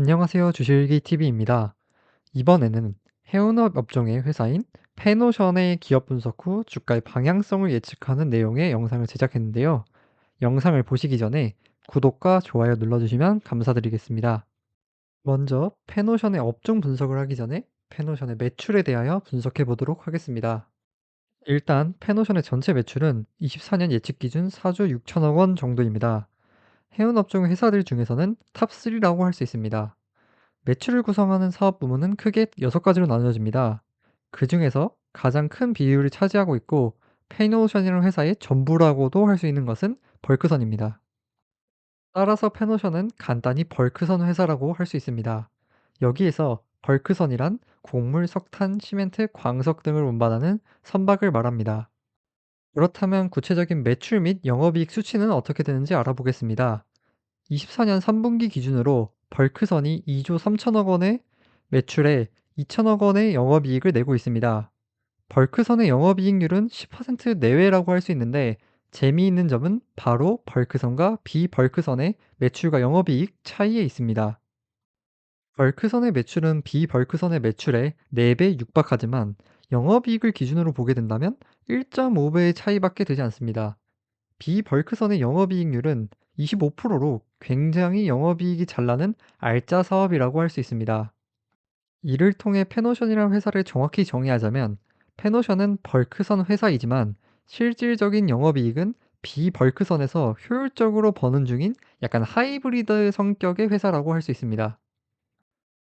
안녕하세요. 주실기 TV입니다. 이번에는 해운업 업종의 회사인 페노션의 기업 분석 후 주가의 방향성을 예측하는 내용의 영상을 제작했는데요. 영상을 보시기 전에 구독과 좋아요 눌러주시면 감사드리겠습니다. 먼저 페노션의 업종 분석을 하기 전에 페노션의 매출에 대하여 분석해 보도록 하겠습니다. 일단 페노션의 전체 매출은 24년 예측 기준 4조 6천억 원 정도입니다. 해운업종 회사들 중에서는 탑3라고 할 수 있습니다. 매출을 구성하는 사업 부문은 크게 6가지로 나누어집니다. 그중에서 가장 큰 비율을 차지하고 있고 페노션이라는 회사의 전부라고도 할 수 있는 것은 벌크선입니다. 따라서 페노션은 간단히 벌크선 회사라고 할 수 있습니다. 여기에서 벌크선이란 곡물, 석탄, 시멘트, 광석 등을 운반하는 선박을 말합니다. 그렇다면 구체적인 매출 및 영업이익 수치는 어떻게 되는지 알아보겠습니다. 24년 3분기 기준으로 벌크선이 2조 3천억 원의 매출에 2천억 원의 영업이익을 내고 있습니다. 벌크선의 영업이익률은 10% 내외라고 할 수 있는데 재미있는 점은 바로 벌크선과 비벌크선의 매출과 영업이익 차이에 있습니다. 벌크선의 매출은 비벌크선의 매출의 4배 육박하지만 영업이익을 기준으로 보게 된다면 1.5배의 차이밖에 되지 않습니다. 비벌크선의 영업이익률은 25%로 굉장히 영업이익이 잘 나는 알짜 사업이라고 할 수 있습니다. 이를 통해 페노션이라는 회사를 정확히 정의하자면 페노션은 벌크선 회사이지만 실질적인 영업이익은 비벌크선에서 효율적으로 버는 중인 약간 하이브리드 성격의 회사라고 할 수 있습니다.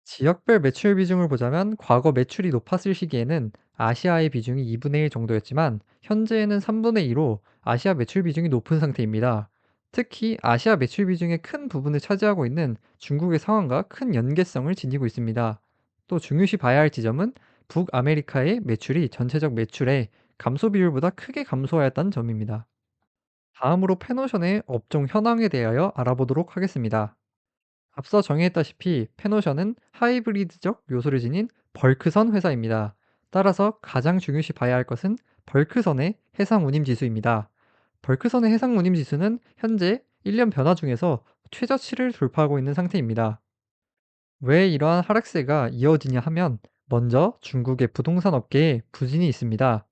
지역별 매출 비중을 보자면 과거 매출이 높았을 시기에는 아시아의 비중이 2분의 1 정도였지만 현재에는 3분의 2로 아시아 매출 비중이 높은 상태입니다. 특히 아시아 매출 비중의 큰 부분을 차지하고 있는 중국의 상황과 큰 연계성을 지니고 있습니다. 또 중요시 봐야 할 지점은 북아메리카의 매출이 전체적 매출의 감소 비율보다 크게 감소하였다는 점입니다. 다음으로 페노션의 업종 현황에 대하여 알아보도록 하겠습니다. 앞서 정의했다시피 페노션은 하이브리드적 요소를 지닌 벌크선 회사입니다. 따라서 가장 중요시 봐야 할 것은 벌크선의 해상 운임 지수입니다. 벌크선의 해상 운임 지수는 현재 1년 변화 중에서 최저치를 돌파하고 있는 상태입니다. 왜 이러한 하락세가 이어지냐 하면 먼저 중국의 부동산 업계에 부진이 있습니다.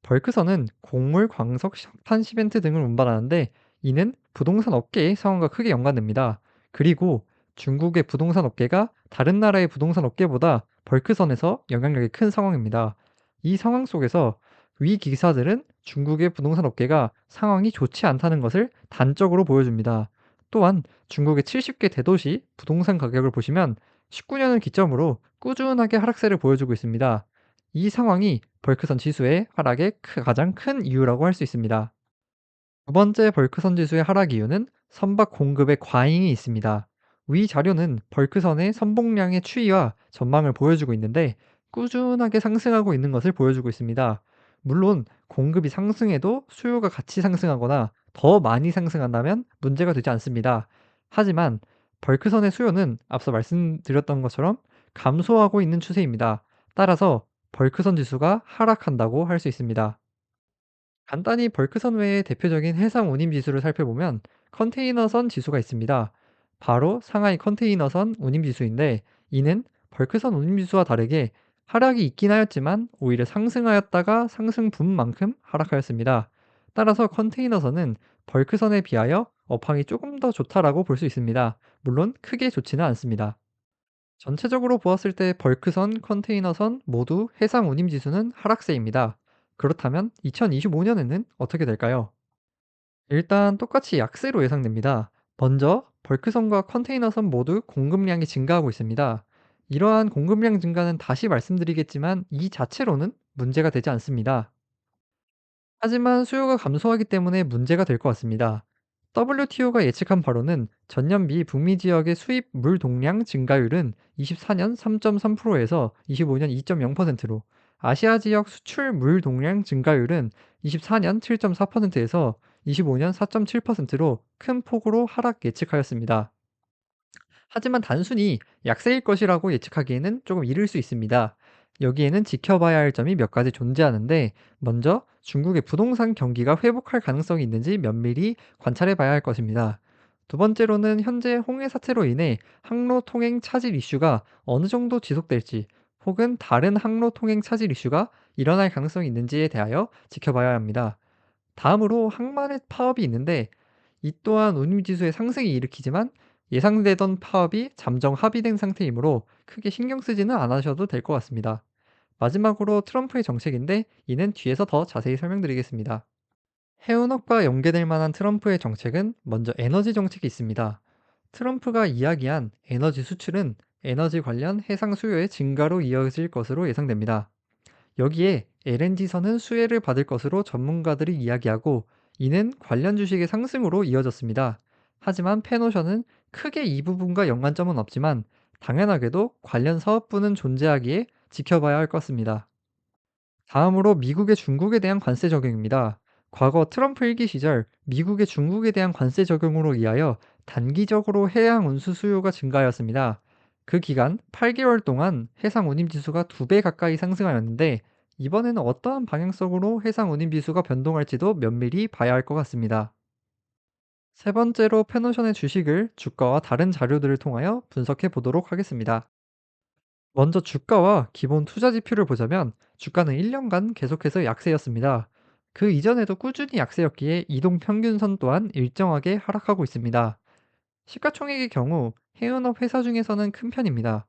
벌크선은 곡물, 광석, 석탄, 시멘트 등을 운반하는데 이는 부동산 업계의 상황과 크게 연관됩니다. 그리고 중국의 부동산 업계가 다른 나라의 부동산 업계보다 벌크선에서 영향력이 큰 상황입니다. 이 상황 속에서 위 기사들은 중국의 부동산 업계가 상황이 좋지 않다는 것을 단적으로 보여줍니다. 또한 중국의 70개 대도시 부동산 가격을 보시면 19년을 기점으로 꾸준하게 하락세를 보여주고 있습니다. 이 상황이 벌크선 지수의 하락의 가장 큰 이유라고 할 수 있습니다. 두 번째 벌크선 지수의 하락 이유는 선박 공급의 과잉이 있습니다. 위 자료는 벌크선의 선봉량의 추이와 전망을 보여주고 있는데 꾸준하게 상승하고 있는 것을 보여주고 있습니다. 물론 공급이 상승해도 수요가 같이 상승하거나 더 많이 상승한다면 문제가 되지 않습니다. 하지만 벌크선의 수요는 앞서 말씀드렸던 것처럼 감소하고 있는 추세입니다. 따라서 벌크선 지수가 하락한다고 할 수 있습니다. 간단히 벌크선 외의 대표적인 해상 운임 지수를 살펴보면 컨테이너선 지수가 있습니다. 바로 상하이 컨테이너선 운임 지수인데 이는 벌크선 운임 지수와 다르게 하락이 있긴 하였지만 오히려 상승하였다가 상승 분만큼 하락하였습니다. 따라서 컨테이너선은 벌크선에 비하여 업황이 조금 더 좋다라고 볼 수 있습니다. 물론 크게 좋지는 않습니다. 전체적으로 보았을 때 벌크선, 컨테이너선 모두 해상 운임 지수는 하락세입니다. 그렇다면 2025년에는 어떻게 될까요? 일단 똑같이 약세로 예상됩니다. 먼저 벌크선과 컨테이너선 모두 공급량이 증가하고 있습니다. 이러한 공급량 증가는 다시 말씀드리겠지만 이 자체로는 문제가 되지 않습니다. 하지만 수요가 감소하기 때문에 문제가 될 것 같습니다. WTO가 예측한 바로는 전년비 북미 지역의 수입 물 동량 증가율은 24년 3.3%에서 25년 2.0%로, 아시아 지역 수출 물 동량 증가율은 24년 7.4%에서 25년 4.7%로 큰 폭으로 하락 예측하였습니다. 하지만 단순히 약세일 것이라고 예측하기에는 조금 이를 수 있습니다. 여기에는 지켜봐야 할 점이 몇 가지 존재하는데, 먼저 중국의 부동산 경기가 회복할 가능성이 있는지 면밀히 관찰해 봐야 할 것입니다. 두 번째로는 현재 홍해 사태로 인해 항로 통행 차질 이슈가 어느 정도 지속될지 혹은 다른 항로 통행 차질 이슈가 일어날 가능성이 있는지에 대하여 지켜봐야 합니다. 다음으로 항만의 파업이 있는데 이 또한 운임지수의 상승이 일으키지만 예상되던 파업이 잠정 합의된 상태이므로 크게 신경 쓰지는 않으셔도 될 것 같습니다. 마지막으로 트럼프의 정책인데 이는 뒤에서 더 자세히 설명드리겠습니다. 해운업과 연계될 만한 트럼프의 정책은 먼저 에너지 정책이 있습니다. 트럼프가 이야기한 에너지 수출은 에너지 관련 해상 수요의 증가로 이어질 것으로 예상됩니다. 여기에 LNG선은 수혜를 받을 것으로 전문가들이 이야기하고 이는 관련 주식의 상승으로 이어졌습니다. 하지만 페노션은 크게 이 부분과 연관점은 없지만 당연하게도 관련 사업부는 존재하기에 지켜봐야 할 것입니다. 다음으로 미국의 중국에 대한 관세 적용입니다. 과거 트럼프 일기 시절 미국의 중국에 대한 관세 적용으로 인하여 단기적으로 해양 운수 수요가 증가하였습니다. 그 기간 8개월 동안 해상 운임 지수가 2배 가까이 상승하였는데 이번에는 어떠한 방향성으로 해상 운임 지수가 변동할지도 면밀히 봐야 할 것 같습니다. 세 번째로 페노션의 주식을 주가와 다른 자료들을 통하여 분석해 보도록 하겠습니다. 먼저 주가와 기본 투자 지표를 보자면 주가는 1년간 계속해서 약세였습니다. 그 이전에도 꾸준히 약세였기에 이동 평균선 또한 일정하게 하락하고 있습니다. 시가총액의 경우 해운업 회사 중에서는 큰 편입니다.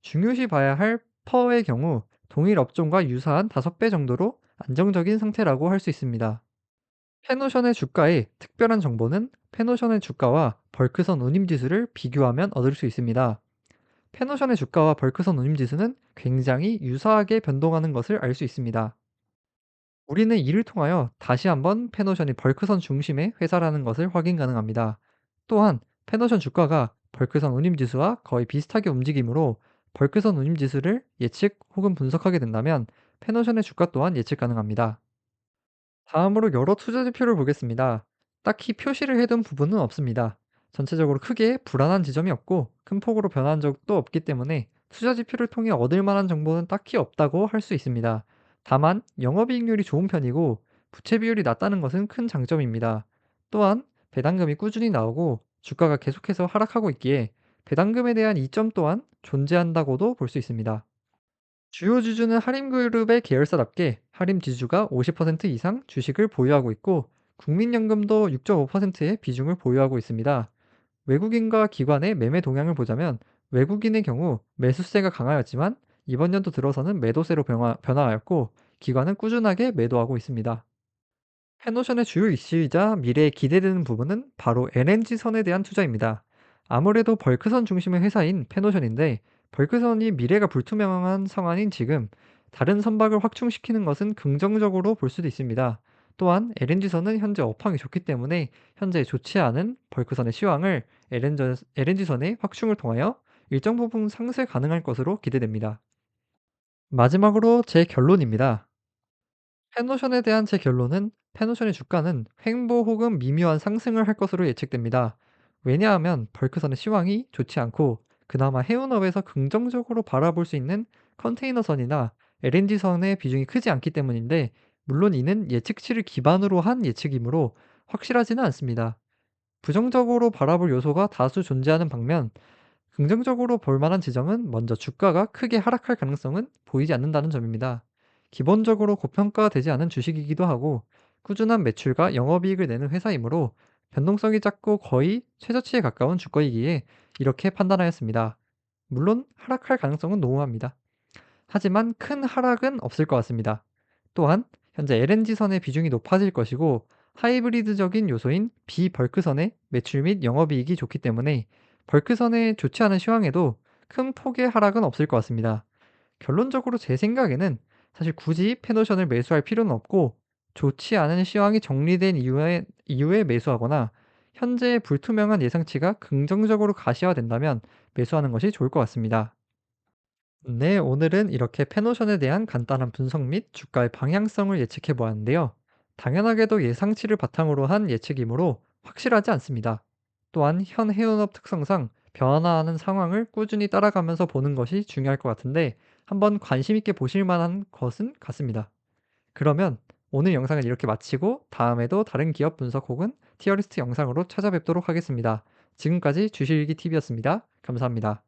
중요시 봐야 할 퍼의 경우 동일 업종과 유사한 5배 정도로 안정적인 상태라고 할 수 있습니다. 페노션의 주가의 특별한 정보는 페노션의 주가와 벌크선 운임지수를 비교하면 얻을 수 있습니다. 페노션의 주가와 벌크선 운임지수는 굉장히 유사하게 변동하는 것을 알 수 있습니다. 우리는 이를 통하여 다시 한번 페노션이 벌크선 중심의 회사라는 것을 확인 가능합니다. 또한 페노션 주가가 벌크선 운임지수와 거의 비슷하게 움직이므로 벌크선 운임지수를 예측 혹은 분석하게 된다면 페노션의 주가 또한 예측 가능합니다. 다음으로 여러 투자 지표를 보겠습니다. 딱히 표시를 해둔 부분은 없습니다. 전체적으로 크게 불안한 지점이 없고 큰 폭으로 변한 적도 없기 때문에 투자 지표를 통해 얻을 만한 정보는 딱히 없다고 할 수 있습니다. 다만 영업이익률이 좋은 편이고 부채 비율이 낮다는 것은 큰 장점입니다. 또한 배당금이 꾸준히 나오고 주가가 계속해서 하락하고 있기에 배당금에 대한 이점 또한 존재한다고도 볼 수 있습니다. 주요 주주는 하림그룹의 계열사답게 하림지주가 50% 이상 주식을 보유하고 있고 국민연금도 6.5%의 비중을 보유하고 있습니다. 외국인과 기관의 매매 동향을 보자면 외국인의 경우 매수세가 강하였지만 이번 연도 들어서는 매도세로 변화하였고 기관은 꾸준하게 매도하고 있습니다. 해노션의 주요 이슈이자 미래에 기대되는 부분은 바로 LNG선에 대한 투자입니다. 아무래도 벌크선 중심의 회사인 페노션인데 벌크선이 미래가 불투명한 상황인 지금 다른 선박을 확충시키는 것은 긍정적으로 볼 수도 있습니다. 또한 LNG선은 현재 업황이 좋기 때문에 현재 좋지 않은 벌크선의 시황을 LNG선의 확충을 통하여 일정 부분 상쇄 가능할 것으로 기대됩니다. 마지막으로 제 결론입니다. 페노션에 대한 제 결론은 페노션의 주가는 횡보 혹은 미묘한 상승을 할 것으로 예측됩니다. 왜냐하면 벌크선의 시황이 좋지 않고 그나마 해운업에서 긍정적으로 바라볼 수 있는 컨테이너선이나 LNG선의 비중이 크지 않기 때문인데 물론 이는 예측치를 기반으로 한 예측이므로 확실하지는 않습니다. 부정적으로 바라볼 요소가 다수 존재하는 반면 긍정적으로 볼 만한 지점은 먼저 주가가 크게 하락할 가능성은 보이지 않는다는 점입니다. 기본적으로 고평가되지 않은 주식이기도 하고 꾸준한 매출과 영업이익을 내는 회사이므로 변동성이 작고 거의 최저치에 가까운 주가이기에 이렇게 판단하였습니다. 물론 하락할 가능성은 농후합니다. 하지만 큰 하락은 없을 것 같습니다. 또한 현재 LNG선의 비중이 높아질 것이고 하이브리드적인 요소인 비벌크선의 매출 및 영업이익이 좋기 때문에 벌크선의 좋지 않은 시황에도 큰 폭의 하락은 없을 것 같습니다. 결론적으로 제 생각에는 사실 굳이 페노션을 매수할 필요는 없고 좋지 않은 시황이 정리된 이후에 매수하거나 현재 불투명한 예상치가 긍정적으로 가시화된다면 매수하는 것이 좋을 것 같습니다. 네, 오늘은 이렇게 페노션에 대한 간단한 분석 및 주가의 방향성을 예측해 보았는데요. 당연하게도 예상치를 바탕으로 한 예측이므로 확실하지 않습니다. 또한 현 해운업 특성상 변화하는 상황을 꾸준히 따라가면서 보는 것이 중요할 것 같은데 한번 관심 있게 보실 만한 것은 같습니다. 그러면 오늘 영상은 이렇게 마치고 다음에도 다른 기업 분석 혹은 티어리스트 영상으로 찾아뵙도록 하겠습니다. 지금까지 주식일기 TV였습니다. 감사합니다.